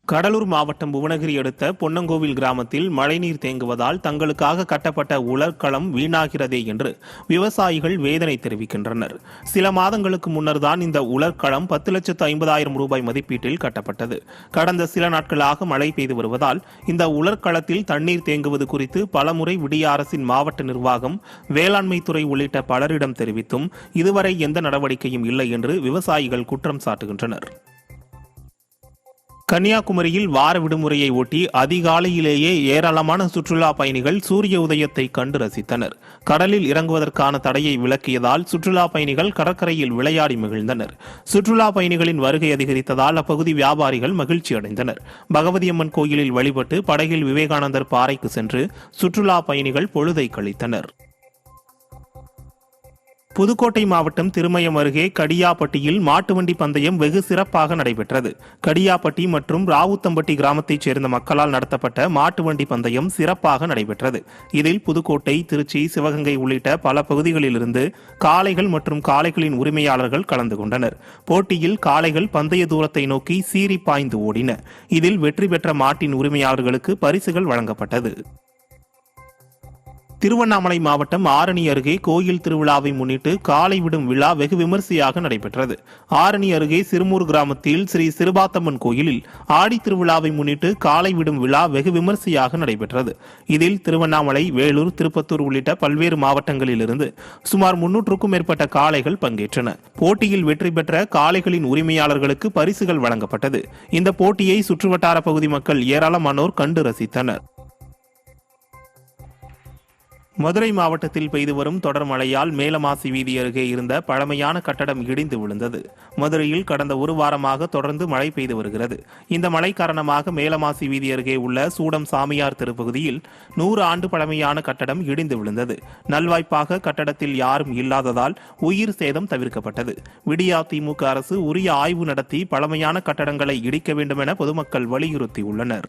கடலூர் மாவட்டம் புவனகிரி அடுத்த பொன்னங்கோவில் கிராமத்தில் மழைநீர் தேங்குவதால் தங்களுக்காக கட்டப்பட்ட உலர்களம் வீணாகிறதே என்று விவசாயிகள் வேதனை தெரிவிக்கின்றனர். சில மாதங்களுக்கு முன்னர் தான் இந்த உலர்களம் 10,50,000 ரூபாய் மதிப்பீட்டில் கட்டப்பட்டது. கடந்த சில நாட்களாக மழை பெய்து வருவதால் இந்த உலர்களத்தில் தண்ணீர் தேங்குவது குறித்து பலமுறை விடிய அரசின் மாவட்ட நிர்வாகம், வேளாண்மை துறை உள்ளிட்ட பலரிடம் தெரிவித்தும் இதுவரை எந்த நடவடிக்கையும் இல்லை என்று விவசாயிகள் குற்றம் சாட்டுகின்றனர். கன்னியாகுமரியில் வார விடுமுறையை ஒட்டி அதிகாலையிலேயே ஏராளமான சுற்றுலா பயணிகள் சூரிய உதயத்தை கண்டு ரசித்தனர். கடலில் இறங்குவதற்கான தடையை விலக்கியதால் சுற்றுலா பயணிகள் கடற்கரையில் விளையாடி மகிழ்ந்தனர். சுற்றுலா பயணிகளின் வருகை அதிகரித்ததால் அப்பகுதி வியாபாரிகள் மகிழ்ச்சி அடைந்தனர். பகவதியம்மன் கோயிலில் வழிபட்டு படகில் விவேகானந்தர் பாறைக்கு சென்று சுற்றுலா பயணிகள் பொழுதை கழித்தனர். புதுக்கோட்டை மாவட்டம் திருமயம் அருகே கடியாப்பட்டியில் மாட்டு வண்டி பந்தயம் வெகு சிறப்பாக நடைபெற்றது. கடியாப்பட்டி மற்றும் ராவுத்தம்பட்டி கிராமத்தைச் சேர்ந்த மக்களால் நடத்தப்பட்ட மாட்டு வண்டி பந்தயம் சிறப்பாக நடைபெற்றது. இதில் புதுக்கோட்டை, திருச்சி, சிவகங்கை உள்ளிட்ட பல பகுதிகளிலிருந்து காளைகள் மற்றும் காளைகளின் உரிமையாளர்கள் கலந்து கொண்டனர். போட்டியில் காளைகள் பந்தய தூரத்தை நோக்கி சீறி பாய்ந்து ஓடின. இதில் வெற்றி பெற்ற மாட்டின் உரிமையாளர்களுக்கு பரிசுகள் வழங்கப்பட்டது. திருவண்ணாமலை மாவட்டம் ஆரணி அருகே கோயில் திருவிழாவை முன்னிட்டு காளை விடும் விழா வெகு விமரிசையாக நடைபெற்றது. ஆரணி அருகே சிறுமூர் கிராமத்தில் ஸ்ரீ சிறுபாத்தம்மன் கோயிலில் ஆடி திருவிழாவை முன்னிட்டு காளை விடும் விழா வெகு விமரிசையாக நடைபெற்றது. இதில் திருவண்ணாமலை, வேலூர், திருப்பத்தூர் உள்ளிட்ட பல்வேறு மாவட்டங்களிலிருந்து சுமார் 300க்கும் மேற்பட்ட காளைகள் பங்கேற்றன. போட்டியில் வெற்றி பெற்ற காளைகளின் உரிமையாளர்களுக்கு பரிசுகள் வழங்கப்பட்டது. இந்த போட்டியை சுற்றுவட்டார பகுதி மக்கள் ஏராளமானோர் கண்டு ரசித்தனர். மதுரை மாவட்டத்தில் பெய்து வரும் தொடர் மழையால் மேலமாசி வீதி அருகே இருந்த பழமையான கட்டடம் இடிந்து விழுந்தது. மதுரையில் கடந்த ஒரு வாரமாக தொடர்ந்து மழை பெய்து வருகிறது. இந்த மழை காரணமாக மேலமாசி வீதி அருகே உள்ள சூடம் சாமியார் திருப்பகுதியில் 100 ஆண்டு பழமையான கட்டடம் இடிந்து விழுந்தது. நல்வாய்ப்பாக கட்டடத்தில் யாரும் இல்லாததால் உயிர் சேதம் தவிர்க்கப்பட்டது. விடியா திமுக அரசு உரிய ஆய்வு நடத்தி பழமையான கட்டடங்களை இடிக்க வேண்டும் என பொதுமக்கள் வலியுறுத்தியுள்ளனர்.